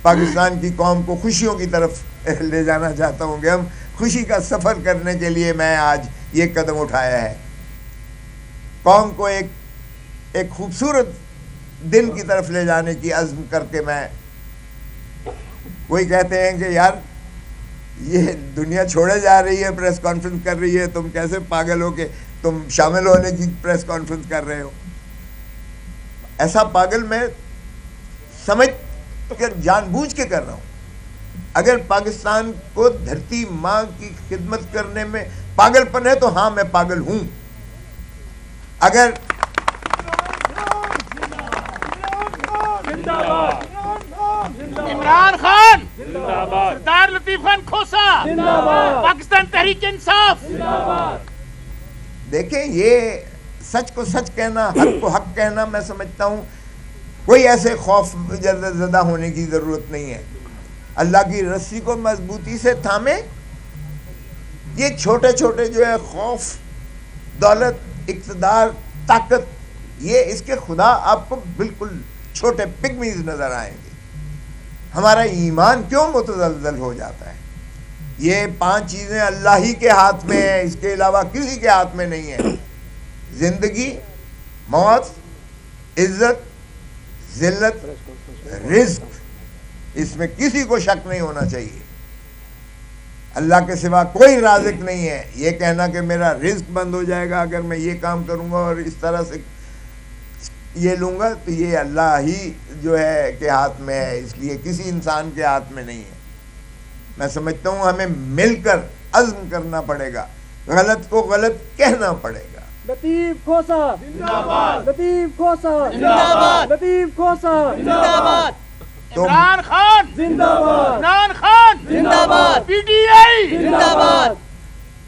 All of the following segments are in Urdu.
پاکستان کی قوم کو خوشیوں کی طرف لے جانا چاہتا ہوں کہ ہم خوشی کا سفر کرنے کے لیے میں آج یہ قدم اٹھایا ہے. قوم کو ایک خوبصورت دن کی طرف لے جانے کی عزم کر کے میں وہی کہتے ہیں کہ یار یہ دنیا چھوڑے جا رہی ہے, پریس کانفرنس کر رہی ہے, تم کیسے پاگل ہو کہ تم شامل ہونے کی پریس کانفرنس کر رہے ہو. ایسا پاگل میں سمجھ کر جان بوجھ کے کر رہا ہوں. اگر پاکستان کو دھرتی ماں کی خدمت کرنے میں پاگل پن ہے تو ہاں میں پاگل ہوں. اگر عمران خان سردار لطیف خان کھوسا پاکستان تحریک انصاف. دیکھیں یہ سچ کو سچ کہنا, حق کو حق کہنا, میں سمجھتا ہوں کوئی ایسے خوف زدہ ہونے کی ضرورت نہیں ہے. اللہ کی رسی کو مضبوطی سے تھامے. یہ چھوٹے چھوٹے جو ہے خوف, دولت, اقتدار, طاقت, یہ اس کے خدا آپ کو بالکل چھوٹے پگمیز نظر آئیں گے. ہمارا ایمان کیوں متزلزل ہو جاتا ہے؟ یہ 5 چیزیں اللہ ہی کے ہاتھ میں ہیں, اس کے علاوہ کسی کے ہاتھ میں نہیں ہے. زندگی, موت, عزت, ذلت, رزق. اس میں کسی کو شک نہیں ہونا چاہیے. اللہ کے سوا کوئی رازق نہیں ہے. یہ کہنا کہ میرا رزق بند ہو جائے گا اگر میں یہ کام کروں گا اور اس طرح سے یہ لوں گا, تو یہ اللہ ہی جو ہے کے ہاتھ میں ہے, اس لیے کسی انسان کے ہاتھ میں نہیں ہے. میں سمجھتا ہوں ہمیں مل کر عزم کرنا پڑے گا, غلط کو غلط کہنا پڑے گا. لطیف کھوسا زندہ باد, لطیف کھوسا زندہ باد, لطیف کھوسا زندہ باد. عمران خان زندہ باد, عمران خان زندہ باد, پی ٹی آئی زندہ باد.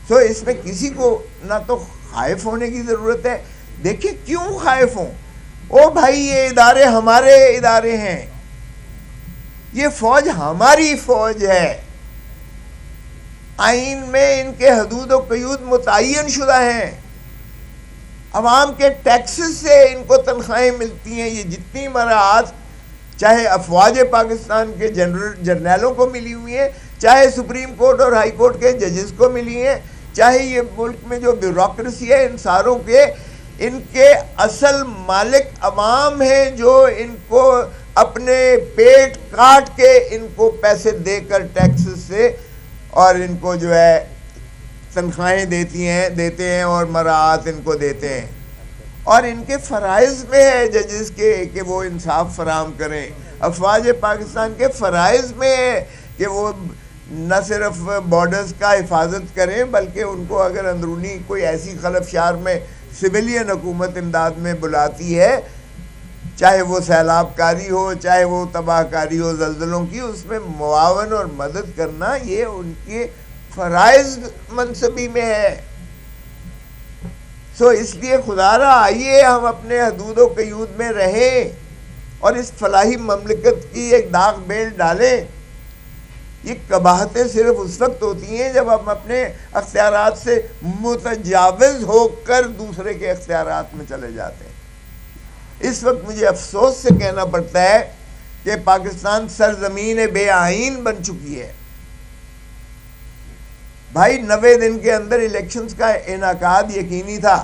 سو اس میں کسی کو نہ تو خائف ہونے کی ضرورت ہے. دیکھیں کیوں خائف ہوں؟ او بھائی یہ ادارے ہمارے ادارے ہیں, یہ فوج ہماری فوج ہے. آئین میں ان کے حدود و قیود متعین شدہ ہیں. عوام کے ٹیکسز سے ان کو تنخواہیں ملتی ہیں. یہ جتنی مراعات چاہے افواج پاکستان کے جرنیلوں کو ملی ہوئی ہیں, چاہے سپریم کورٹ اور ہائی کورٹ کے ججز کو ملی ہیں, چاہے یہ ملک میں جو بیوروکریسی ہے ان ساروں کے, ان کے اصل مالک عوام ہیں جو ان کو اپنے پیٹ کاٹ کے ان کو پیسے دے کر ٹیکسز سے اور ان کو جو ہے تنخواہیں دیتے ہیں اور مراعات ان کو دیتے ہیں. اور ان کے فرائض میں ہے ججز کے کہ وہ انصاف فراہم کریں. افواج پاکستان کے فرائض میں ہے کہ وہ نہ صرف بارڈرز کا حفاظت کریں بلکہ ان کو اگر اندرونی کوئی ایسی خلفشار میں سویلین حکومت امداد میں بلاتی ہے, چاہے وہ سیلاب کاری ہو, چاہے وہ تباہ کاری ہو زلزلوں کی, اس میں معاون اور مدد کرنا یہ ان کے فرائض منصبی میں ہے. سو اس لیے خدا را آئیے ہم اپنے حدود و قیود میں رہیں اور اس فلاحی مملکت کی ایک داغ بیل ڈالیں. یہ قباحتیں صرف اس وقت ہوتی ہیں جب ہم اپنے اختیارات سے متجاوز ہو کر دوسرے کے اختیارات میں چلے جاتے ہیں. اس وقت مجھے افسوس سے کہنا پڑتا ہے کہ پاکستان سرزمین بے آئین بن چکی ہے. بھائی 90 دن کے اندر الیکشنز کا انعقاد یقینی تھا.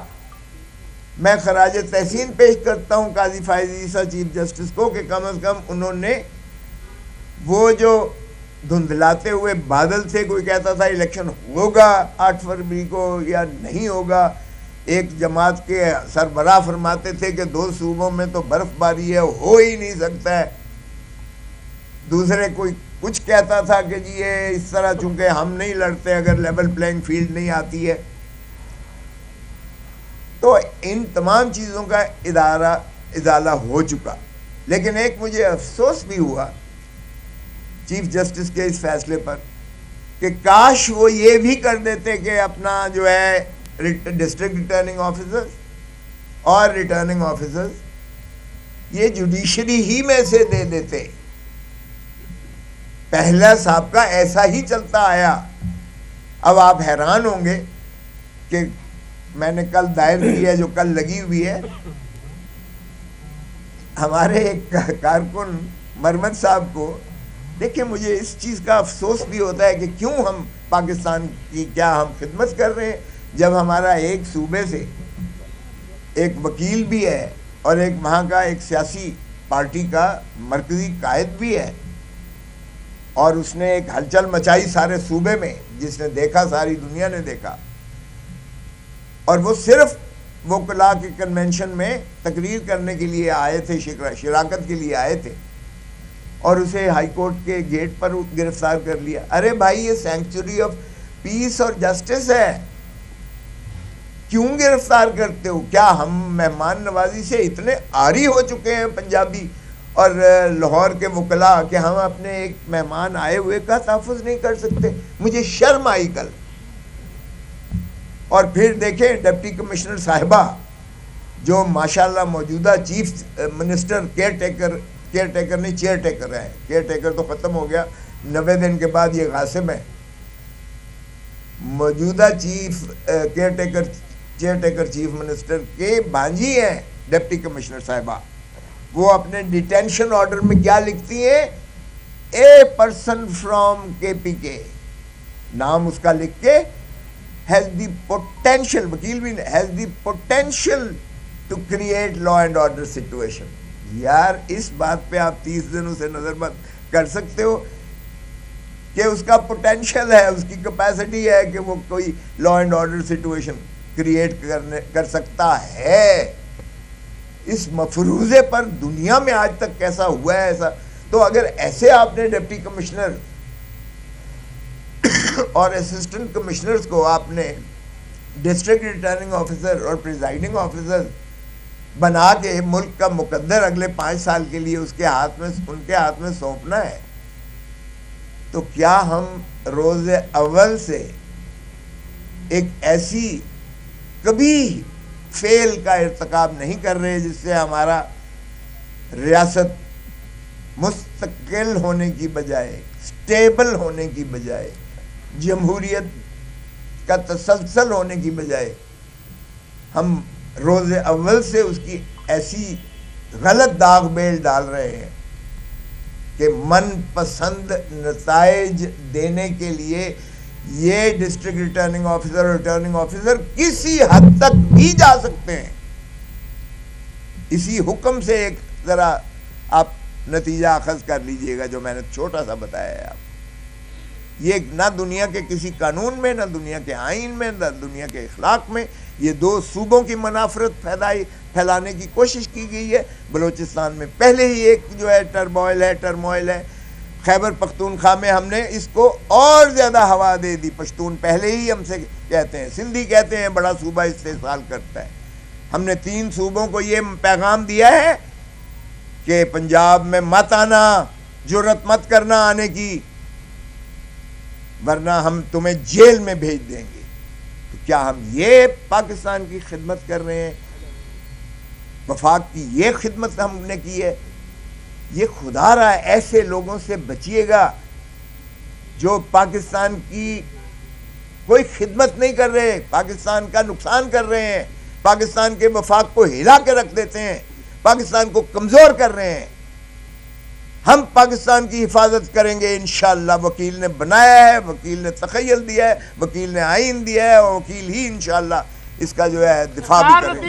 میں خراج تحسین پیش کرتا ہوں قاضی فائز عیسیٰ چیف جسٹس کو کہ کم از کم انہوں نے وہ جو دھندلاتے ہوئے بادل تھے, کوئی کہتا تھا الیکشن ہوگا 8 فروری کو یا نہیں ہوگا, ایک جماعت کے سربراہ فرماتے تھے کہ 2 صوبوں میں تو برف باری ہے, ہو ہی نہیں سکتا ہے. دوسرے کوئی کچھ کہتا تھا کہ جی یہ اس طرح چونکہ ہم نہیں لڑتے اگر لیول پلینگ فیلڈ نہیں آتی ہے. تو ان تمام چیزوں کا ازالہ ہو چکا. لیکن ایک مجھے افسوس بھی ہوا چیف جسٹس کے اس فیصلے پر کہ کاش وہ یہ بھی کر دیتے کہ اپنا جو ہے ڈسٹرکٹ ریٹرننگ آفیسر اور ریٹرننگ آفیسرز یہ جوڈیشری ہی میں سے دے دیتے. پہلا سابقہ ایسا ہی چلتا آیا. اب آپ حیران ہوں گے کہ میں نے کل دائر کی ہے جو کل لگی ہوئی ہے, ہمارے ایک کارکن مرمت صاحب کو دیکھیں مجھے اس چیز کا افسوس بھی ہوتا ہے کہ کیوں ہم پاکستان کی کیا ہم خدمت کر رہے ہیں جب ہمارا ایک صوبے سے ایک وکیل بھی ہے اور ایک وہاں کا ایک سیاسی پارٹی کا مرکزی قائد بھی ہے اور اس نے ایک ہلچل مچائی سارے صوبے میں جس نے دیکھا ساری دنیا نے دیکھا اور وہ صرف وکلاء کے کنونشن میں تقریر کرنے کے لیے آئے تھے شراکت کے لیے آئے تھے اور اسے ہائی کورٹ کے گیٹ پر گرفتار کر لیا. ارے بھائی یہ سینکچوری آف پیس اور جسٹس ہے, کیوں گرفتار کرتے ہو؟ کیا ہم مہمان نوازی سے اتنے عاری ہو چکے ہیں پنجابی اور لاہور کے وکلاء کہ ہم اپنے ایک مہمان آئے ہوئے کا تحفظ نہیں کر سکتے؟ مجھے شرم آئی کل. اور پھر دیکھیں ڈپٹی کمشنر صاحبہ جو ماشاءاللہ موجودہ چیف منسٹر کیئر ٹیکر نہیں چیئر ٹیکر ہے, کیئر ٹیکر تو ختم ہو گیا, 90 دن کے بعد یہ غاصب ہے. موجودہ کیئر ٹیکر چیف منسٹر کے بانجی ہیں ڈپٹی کمشنر صاحبہ. وہ اپنے ڈیٹینشن آرڈر میں کیا لکھتی ہیں؟ اے پرسن فرام KPK, نام اس کا لکھ کے has the potential, وکیل بھی has the potential to create law and order situation. یار اس بات پہ آپ 30 دنوں سے نظر بند کر سکتے ہو کہ اس کا پوٹینشیل ہے, اس کی کیپیسٹی ہے کہ وہ کوئی law and order situation create کر سکتا ہے. اس مفروضے پر دنیا میں آج تک کیسا ہوا ہے ایسا؟ تو اگر ایسے آپ نے ڈپٹی کمشنر اور اسسٹنٹ کمشنرز کو آپ نے ڈسٹرکٹ ریٹرننگ آفیسر اور پریزائڈنگ آفیسر بنا کے ملک کا مقدر اگلے 5 سال کے لیے ان کے ہاتھ میں سونپنا ہے, تو کیا ہم روز اول سے ایک ایسی کبھی فیل کا ارتکاب نہیں کر رہے جس سے ہمارا ریاست مستقل ہونے کی بجائے, سٹیبل ہونے کی بجائے, جمہوریت کا تسلسل ہونے کی بجائے ہم روز اول سے اس کی ایسی غلط داغ بیل ڈال رہے ہیں کہ من پسند نتائج دینے کے لیے یہ ڈسٹرکٹ ریٹرننگ آفیسر اور ریٹرننگ آفیسر کسی حد تک بھی جا سکتے ہیں. اسی حکم سے ایک ذرا آپ نتیجہ اخذ کر لیجئے گا جو میں نے چھوٹا سا بتایا ہے آپ. یہ نہ دنیا کے کسی قانون میں, نہ دنیا کے آئین میں, نہ دنیا کے اخلاق میں یہ 2 صوبوں کی منافرت پھیلانے کی کوشش کی گئی ہے. بلوچستان میں پہلے ہی ایک جو ہے ٹرموائل ہے. خیبر پختونخوا میں ہم نے اس کو اور زیادہ ہوا دے دی. پشتون پہلے ہی ہم سے کہتے ہیں, سندھی کہتے ہیں بڑا صوبہ استحصال کرتا ہے. ہم نے 3 صوبوں کو یہ پیغام دیا ہے کہ پنجاب میں مت آنا, جرأت مت کرنا آنے کی, ورنہ ہم تمہیں جیل میں بھیج دیں گے. تو کیا ہم یہ پاکستان کی خدمت کر رہے ہیں؟ وفاق کی یہ خدمت ہم نے کی ہے؟ یہ خدا رہا ایسے لوگوں سے بچیے گا جو پاکستان کی کوئی خدمت نہیں کر رہے, پاکستان کا نقصان کر رہے ہیں, پاکستان کے وفاق کو ہلا کے رکھ دیتے ہیں, پاکستان کو کمزور کر رہے ہیں. ہم پاکستان کی حفاظت کریں گے انشاءاللہ. وکیل نے بنایا ہے, وکیل نے تخیل دیا ہے, وکیل نے آئین دیا ہے, اور وکیل ہی انشاءاللہ اس کا جو ہے دفاع بھی کریں گے.